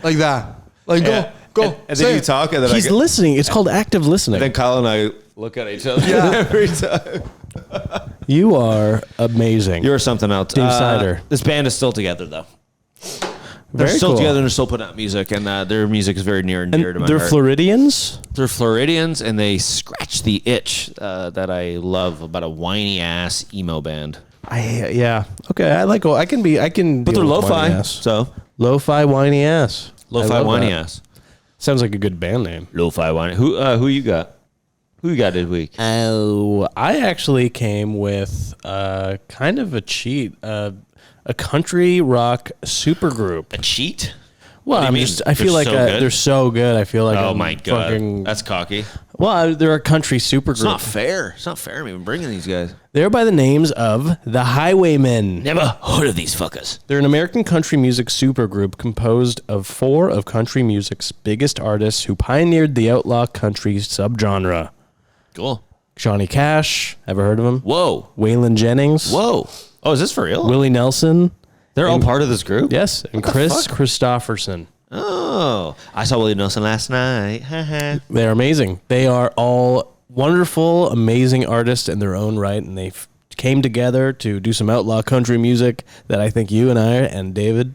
Like that. Like, Yeah. go. And say then you it. talk, and then He's listening. It's called active listening. then Kyle and I look at each other every time. You are amazing. You're something else. Dave Sider. This band is still together, though. They're Very still cool. together and they're still putting out music, and their music is very near and dear to my They're heart. Floridians. They're Floridians, and they scratch the itch that I love about a whiny ass emo band. Yeah. Okay. I like. I can. But they're deal with lo-fi, whiny ass. so Lo-fi whiny ass. I lo-fi love whiny that. ass. Sounds like a good band name. Lo-fi whiny. Who you got? Who you got this week? Oh, I actually came with kind of a cheat. A country rock supergroup. A cheat? Well, do you mean? I feel They're like so good? they're so good. I feel like Oh I'm my god, fucking- that's cocky. well, they're a country super It's group. not fair. It's not fair. I'm even bringing these guys. They're by the names of the Highwaymen. Never heard of these fuckers. They're an American country music supergroup composed of 4 of country music's biggest artists who pioneered the outlaw country subgenre. Cool. Johnny Cash, ever heard of him? Whoa. Waylon Jennings. Whoa. Oh, is this for real? Willie Nelson. They're all and- part of this group? Yes, and Chris Christopherson. Oh. I saw Willie Nelson last night. They're amazing. They are all wonderful, amazing artists in their own right, and they came together to do some outlaw country music that I think you and I and Dave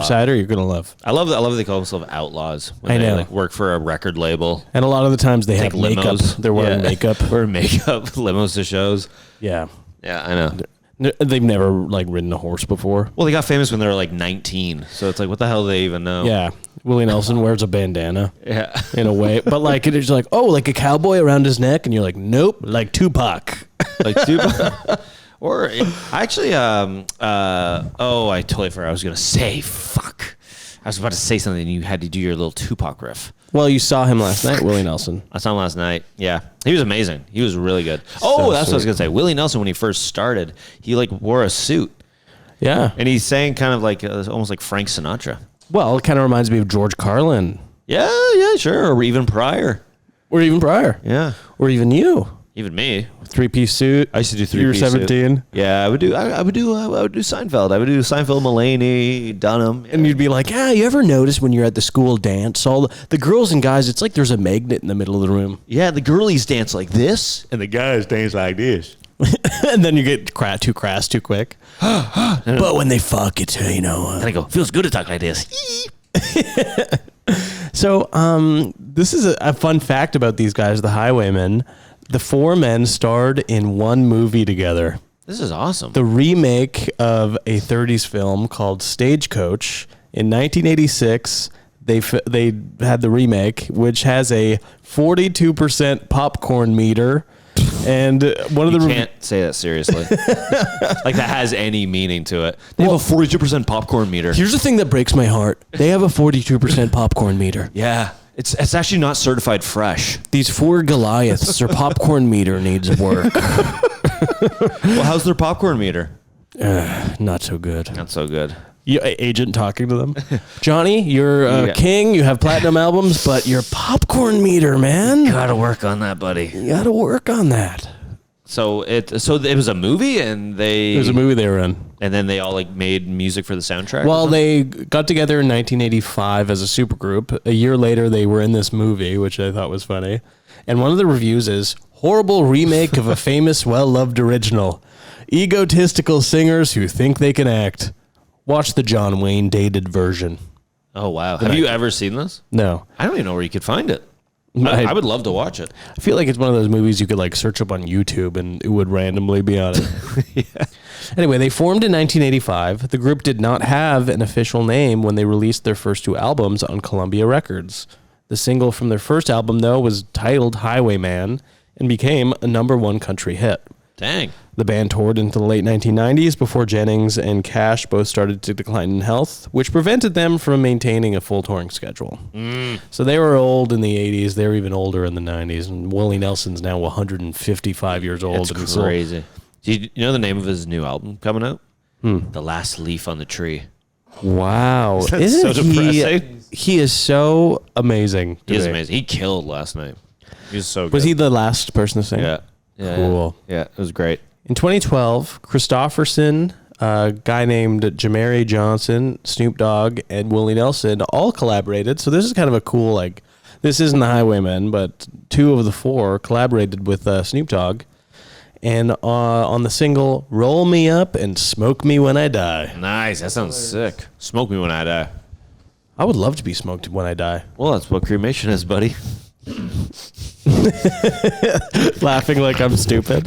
Sider, you're gonna love. I love that they call themselves outlaws when I they know. like work for a record label. And a lot of the times they Take have makeup. limos. They're wearing makeup. Wearing makeup, limos to shows. Yeah. Yeah, I know. They've never like ridden a horse before. Well, they got famous when they were like 19. So it's like, what the hell do they even know? Yeah. Willie Nelson wears a bandana Yeah. in a way, but like it's like, oh, like a cowboy around his neck, and you're like, nope, like Tupac. Like Tupac. Or actually, I totally forgot what I was gonna say. Fuck. I was about to say something and you had to do your little Tupac riff. Well, you saw him last night, Willie Nelson. I saw him last night. Yeah. He was amazing. He was really good. Oh, that's what I was sweet. gonna say. Willie Nelson, when he first started, he like wore a suit. Yeah. And he sang kind of like almost like Frank Sinatra. Well, it kind of reminds me of George Carlin. Yeah, sure. Or even Pryor. Or even Pryor. Yeah. Or even you. Even me. 3-piece suit. I used to do 3-piece. You were 17. Yeah, I would do Seinfeld. I would do Seinfeld, Mulaney, Dunham. Yeah. And you'd be like, you ever notice when you're at the school dance, all the girls and guys, it's like there's a magnet in the middle of the room. Yeah, the girlies dance like this, and the guys dance like this. And then you get too crass too quick. But when they fuck, it's, And I go, feels good to talk like this. So, this is a fun fact about these guys, the Highwaymen. The 4 men starred in one movie together. This is awesome. The remake of a 30s film called Stagecoach in 1986. They had the remake, which has a 42% popcorn meter. And one of you the can't say that seriously. Like that has any meaning to it. They have a 42% popcorn meter. Here's the thing that breaks my heart. They have a 42% popcorn meter. Yeah. It's actually not certified fresh. These 4 Goliaths, their popcorn meter needs work. Well, how's their popcorn meter? Not so good. Not so good. Agent talking to them. Johnny, you're a king. You have platinum albums, but your popcorn meter, man. Gotta work on that, buddy. You gotta work on that. So it was a movie, and It was a movie they were in. and then they all like made music for the soundtrack. Well, they got together in 1985 as a supergroup. A year later, they were in this movie, which I thought was funny. And one of the reviews is, horrible remake of a famous, well-loved original. Egotistical singers who think they can act. Watch the John Wayne dated version. Oh wow! Have you ever seen this? No. I don't even know where you could find it. I- I would love to watch it. I feel like it's one of those movies you could like search up on YouTube and it would randomly be on it. Anyway, they formed in 1985. The group did not have an official name when they released their first 2 albums on Columbia Records. The single from their first album, though, was titled Highwayman and became a #1 country hit. Dang. The band toured into the late 1990s before Jennings and Cash both started to decline in health, which prevented them from maintaining a full touring schedule. So they were old in the 80s. They were even older in the 90s. And Willie Nelson's now 155 years old. It's and still- crazy. Do you know the name of his new album coming out? The Last Leaf on the Tree. Wow. Isn't Isn't so he, depressing? he is so amazing. He is today. amazing. He killed last night. He was so good. Was he the last person to sing? Yeah. Yeah. Cool. Yeah, it was great. In 2012, Christopherson, a guy named Jamari Johnson, Snoop Dogg, and Willie Nelson all collaborated. So this is kind of a cool, like, this isn't the Highwaymen, but 2 of the 4 collaborated with Snoop Dogg. And on the single, Roll Me Up and Smoke Me When I Die. Nice. That sounds sick. Smoke me when I die. I would love to be smoked when I die. Well, that's what cremation is, buddy. Laughing like I'm stupid.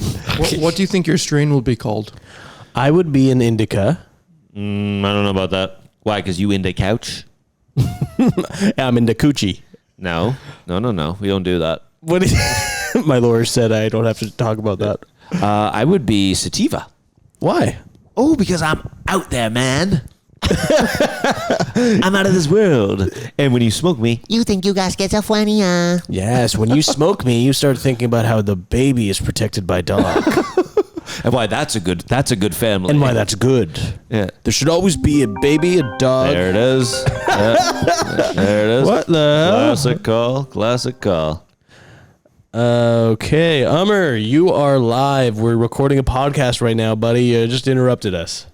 What do you think your strain will be called? I would be an indica. I don't know about that. Why? Because you into couch? I'm into coochie. No. We don't do that. What is, my lawyer said I don't have to talk about that. I would be sativa. Why? Oh, because I'm out there, man. I'm out of this world. And when you smoke me, You think you got schizophrenia? Yes, when you smoke me, you start thinking about how the baby is protected by dog. and why that's a good family. And why that's good. Yeah. There should always be a baby, a dog. There it is. Yeah. There it is. What the hell? Classic call. Okay, Ummer, you are live. We're recording a podcast right now, buddy. You just interrupted us.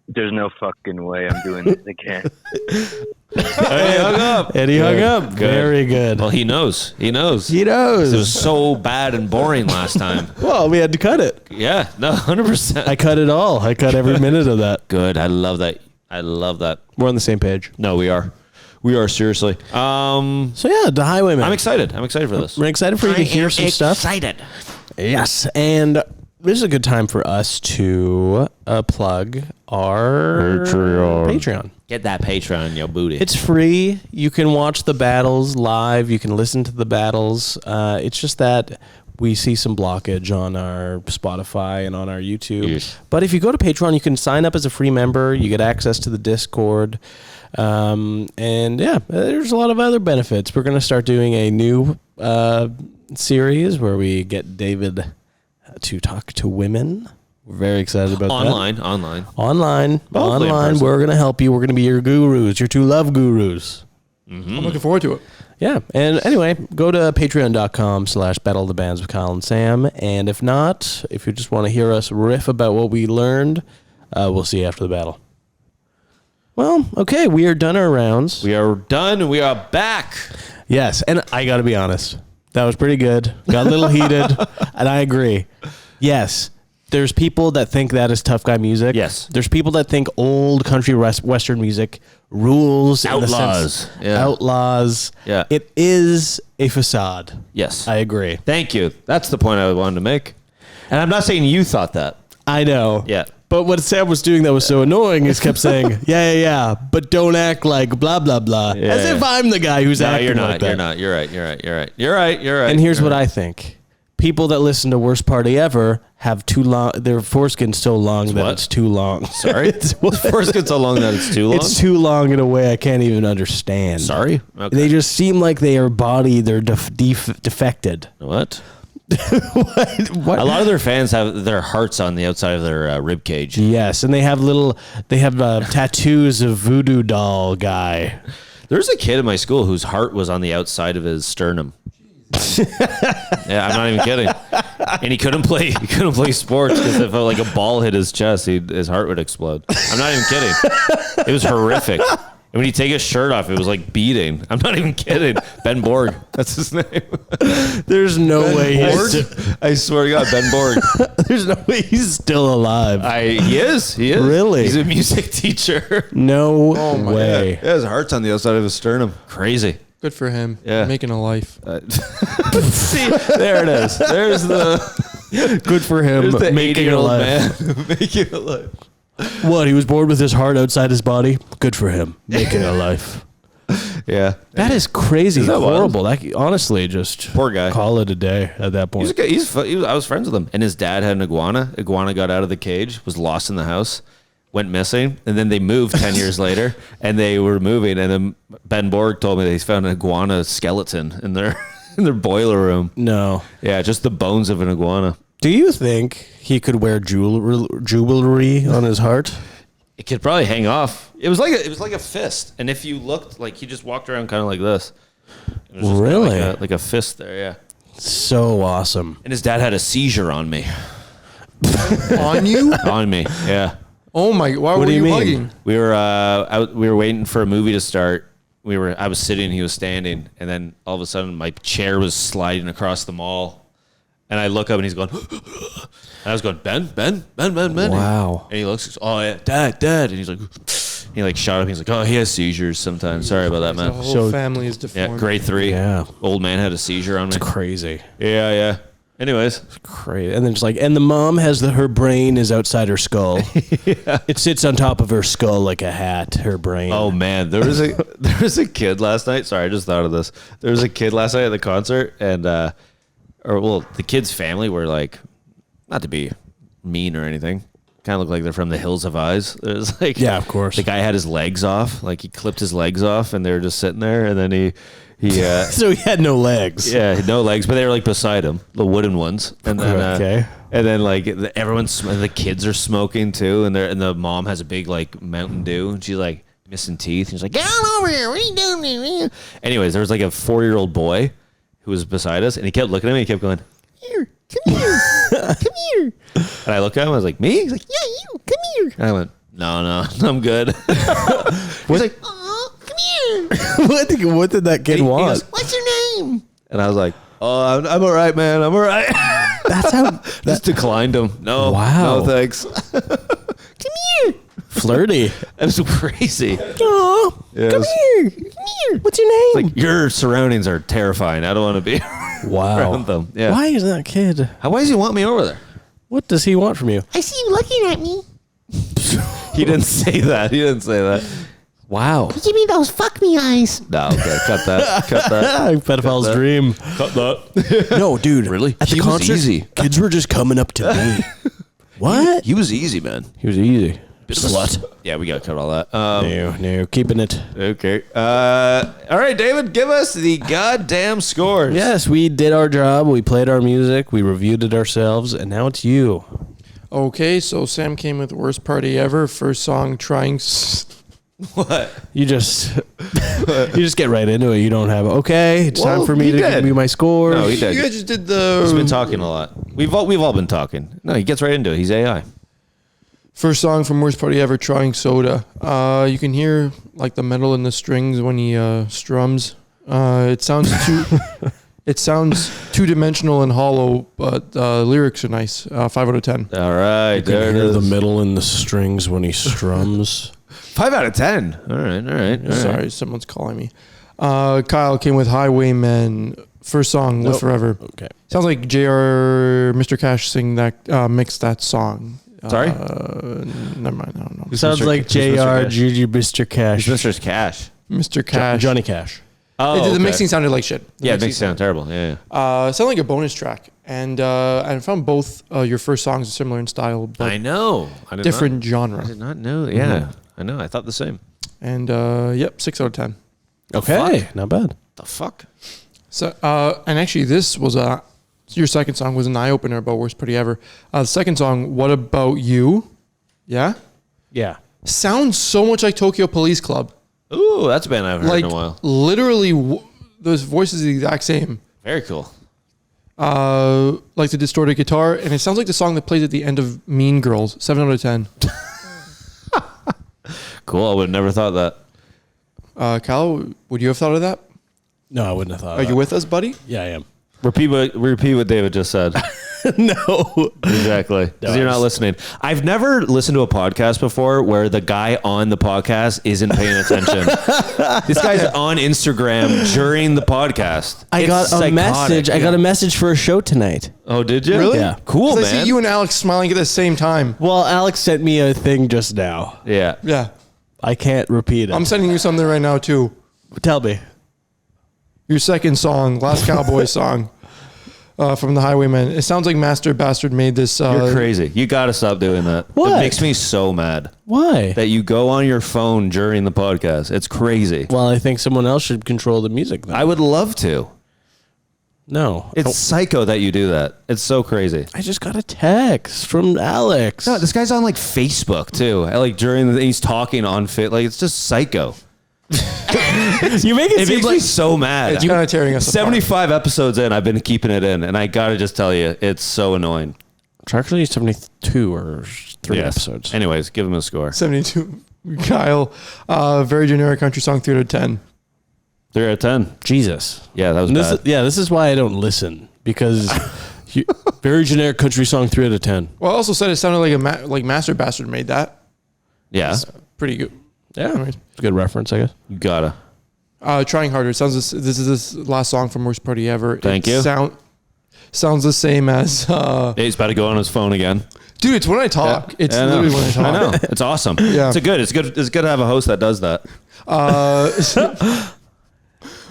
There's no fucking way I'm doing this again. Eddie hung up. Eddie hung up. Good. Very good. Well, he knows. He knows. It was so bad and boring last time. Well, we had to cut it. Yeah, no, 100%. I cut it all. I cut every minute of that. Good. I love that. We're on the same page. No, we are. We are, seriously. So yeah, the Highwaymen. I'm excited for this. We're excited for you to hear some stuff. Excited. Yes, and this is a good time for us to plug our Patreon. Get that Patreon, yo booty. It's free. You can watch the battles live. You can listen to the battles. It's just that we see some blockage on our Spotify and on our YouTube. Yes. But if you go to Patreon, you can sign up as a free member. You get access to the Discord. And yeah, there's a lot of other benefits. We're going to start doing a new series where we get David to talk to women. We're very excited about Online. that. Online. Hopefully in person. We're going to help you. We're going to be your gurus, your two love gurus. I'm looking forward to it. Yeah. And anyway, go to patreon.com/battleofthebands with Kyle and Sam. And if not, if you just want to hear us riff about what we learned, we'll see you after the battle. Well, okay, we are done our rounds. We are done and we are back. Yes, and I got to be honest. That was pretty good. Got a little heated, and I agree. Yes, there's people that think that is tough guy music. Yes. There's people that think old country western music rules. in the Outlaws. sense- Yeah. Outlaws. Yeah. It is a facade. Yes. I agree. Thank you. That's the point I wanted to make. And I'm not saying you thought that. I know. Yeah. But what Sam was doing that was so annoying is kept saying, yeah, but don't act like blah, blah, blah. Yeah, As if I'm the guy who's No, acting you're not. like that. You're not. You're right. You're right. And here's what I think. People that listen to Worst Party Ever have too long, their foreskin's so long that what? it's too long. Sorry? First gets so long that it's too long? It's too long in a way I can't even understand. Sorry? Okay. They just seem like they are they're defected. What? What? A lot of their fans have their hearts on the outside of their rib cage. Yes, and they have tattoos of voodoo doll guy. There's a kid in my school whose heart was on the outside of his sternum. Yeah, I'm not even kidding. And he couldn't play sports because if like a ball hit his chest, his heart would explode. I'm not even kidding. It was horrific. And when you take his shirt off, it was like beating. I'm not even kidding. Ben Borg, that's his name. There's no way I swear to God, Ben Borg. There's no way he's still alive. He is. Really? He's a music teacher. No way. Yeah, his heart's on the outside of his sternum. Crazy. Good for him. Yeah. Making a life. See, there it is. There's the Good for him. there's the Making a 80-year-old life. man making a life. What? He was born with his heart outside his body. Good for him. Making a life. Yeah, That is crazy. Is that wild? Horrible. That, honestly, just Poor guy. call it a day at that point. I was friends with him, and his dad had an iguana. Iguana got out of the cage, was lost in the house, went missing, and then they moved 10 years later, and they were moving, and then Ben Borg told me they found an iguana skeleton in their boiler room. No. Yeah, just the bones of an iguana. Do you think he could wear jewelry on his heart? It could probably hang off. It was like a fist, and if you looked, like he just walked around kind of like this. It was just Really? kinda like a fist there, yeah. So awesome. And his dad had a seizure on me. On you? On me, yeah. Oh my! Why What were do you you mean? hugging? We were waiting for a movie to start. I was sitting, he was standing, and then all of a sudden my chair was sliding across the mall. And I look up and he's going, and I was going, Ben. Wow. And he looks, oh yeah, Dad. And he's like, he like shot up. He's like, oh, he has seizures sometimes. Sorry about that, The man. whole So- family is Yeah, deformed. grade 3. Yeah. Old man had a seizure on me. Crazy. Yeah. Anyways, Crazy. And then it's like, and the mom has her brain is outside her skull. It sits on top of her skull like a hat, her brain. oh man, there was a kid last night. Sorry, I just thought of this. There was a kid last night at the concert, and the kid's family were like, not to be mean or anything, kind of look like they're from the Hills of Eyes. There's like, Yeah, of course. the guy had his legs off, like he clipped his legs off, and they were just sitting there, and then he So he had no legs. yeah, no legs, but they were like beside him, the wooden ones, and then Okay. and then like everyone's the kids are smoking too, and the mom has a big like Mountain Dew, and she's like missing teeth, and she's like, get on over here, what are you doing? Anyways, there was like a 4-year-old boy who was beside us, and he kept looking at me, he kept going, here, come here, come here, and I looked at him, I was like, me? He's like, yeah, you, come here. And I went, no, I'm good. He's like, Aw, come here. What did that kid he want? goes, What's your name? and I was like, oh, I'm all right, man, I'm all right. That's how Just declined him. No, Wow. no thanks. Come here. flirty. That's crazy. Oh, Yes. come here. Come here. What's your name? Like your surroundings are terrifying. I don't want to be Wow. around them. Yeah. Why is that kid? Why does he want me over there? What does he want from you? I see you looking at me. He didn't say that. He didn't say that. Wow. Give me those fuck me eyes. No, okay, cut that. Cut that. Pedophile's that. dream. Cut that. No, dude. Really? At the He was concert, easy. kids were just coming up to me. What? He was easy, man. He was easy. Slut. Yeah, we got to cut all that. No, keeping it. Okay. All right, David, give us the goddamn scores. Yes, we did our job. We played our music. We reviewed it ourselves, and now it's you. Okay, so Sam came with worst party ever. First song, trying. What? You just get right into it. You don't have it's Well, time for me he to did. give you my score. No, he You did. guys just did the. He's been talking a lot. We've all been talking. No, he gets right into it. He's AI. First song from worst party ever, trying soda. You can hear like the metal in the strings when he strums. It sounds two-dimensional and hollow, but lyrics are nice. 5 out of 10. All right, You can there it hear is. the middle in the strings when he strums. 5 out of 10. All right. Sorry, someone's calling me. Kyle came with Highwaymen. First song, Live Nope. Forever. Okay. Sounds like JR, Mr. Cash mixed that song. Sorry? Never mind. I don't know. Sounds Mr. like Who's Mr. JR, Cash? Juju, Mr. Cash. Mr. Cash. Mr. Cash. Johnny Cash. Oh, The mixing sounded like shit. The Yeah, it mixing makes it sound terrible. Yeah. sounded like a bonus track. And I found both your first songs are similar in style, but I know. I did different Not, genre. I did not know. Yeah, I know. I thought the same. And 6 out of 10. Okay, not bad. The fuck? So and actually, this was your second song was an eye opener about worst party ever. The second song, What About You? Yeah, Yeah. sounds so much like Tokyo Police Club. Ooh, that's a band I haven't heard Like in a while. literally, those voices are the exact same. Very cool. Like the distorted guitar, and it sounds like the song that plays at the end of Mean Girls. 7 out of 10. Cool. I would have never thought that. Kyle, would you have thought of that? No, I wouldn't have thought. Are you with us, buddy? Yeah, I am. Repeat what David just said. No. Exactly. Because you're not listening. I've never listened to a podcast before where the guy on the podcast isn't paying attention. This guy's on Instagram during the podcast. I It's got a psychotic. message. I got a message for a show tonight. Oh, did you? Really? Yeah. Cool, 'Cause I man. see you and Alex smiling at the same time. Well, Alex sent me a thing just now. Yeah. Yeah. I can't repeat it. I'm sending you something right now, too. Tell me. Your second song, Last Cowboy song from the Highwaymen. It sounds like Master Bastard made this. You're crazy. You got to stop doing that. What? It makes me so mad Why? that you go on your phone during the podcast. It's crazy. Well, I think someone else should control the music then. I would love to. No. It's psycho that you do that. It's so crazy. I just got a text from Alex. No, this guy's on like Facebook too. Like he's talking on fit. Like it's just psycho. You make it It seem makes me like so mad. It's kind of tearing us apart. 75 episodes in, I've been keeping it in, and I gotta just tell you, it's so annoying. it's actually 72 or 3 Yes. episodes. Anyways, give him a score. 72. Kyle, very generic country song, 3 out of 10. 3 out of 10. Jesus. Yeah, that was This bad. this is why I don't listen, because very generic country song, 3 out of 10. Well, I also said it sounded like like Master Bastard made that. Yeah, Pretty good. Yeah. Anyways. It's a good reference, I guess. you gotta. Trying Harder. It sounds this is this last song from Worst Party Ever. Thank you. Sounds the same as Hey, he's about to go on his phone again. dude. It's when I talk. Yeah. It's I know. literally when I talk. I know. It's awesome. Yeah. It's good to have a host that does that.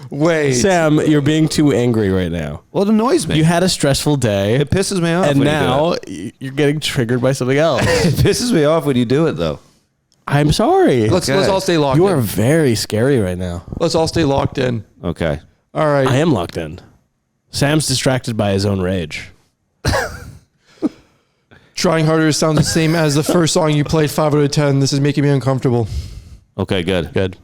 Wait. Sam, you're being too angry right now. Well, it annoys me. You had a stressful day. It pisses me off. And when now you're getting triggered by something else. it pisses me off when you do it, though. I'm sorry. Let's all stay locked You in. are very scary right now. Let's all stay locked in. Okay. All right. I am locked in. Sam's distracted by his own rage. Trying Harder sounds the same as the first song you played, 5 out of 10. This is making me uncomfortable. Okay, good. Good.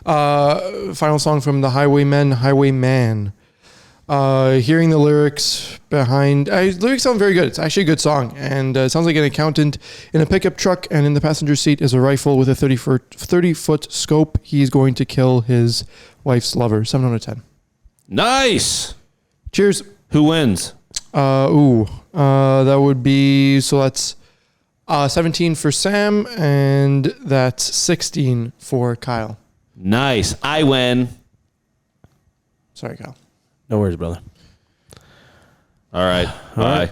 Final song from the Highwaymen, Highwayman. Hearing the lyrics behind... lyrics sound very good. It's actually a good song. And it sounds like an accountant in a pickup truck, and in the passenger seat is a rifle with a 30-foot scope. He's going to kill his wife's lover. 7 out of 10. Nice. Cheers. Who wins? That would be... So that's 17 for Sam, and that's 16 for Kyle. Nice. I win. Sorry, Kyle. No worries, brother. All right. Bye.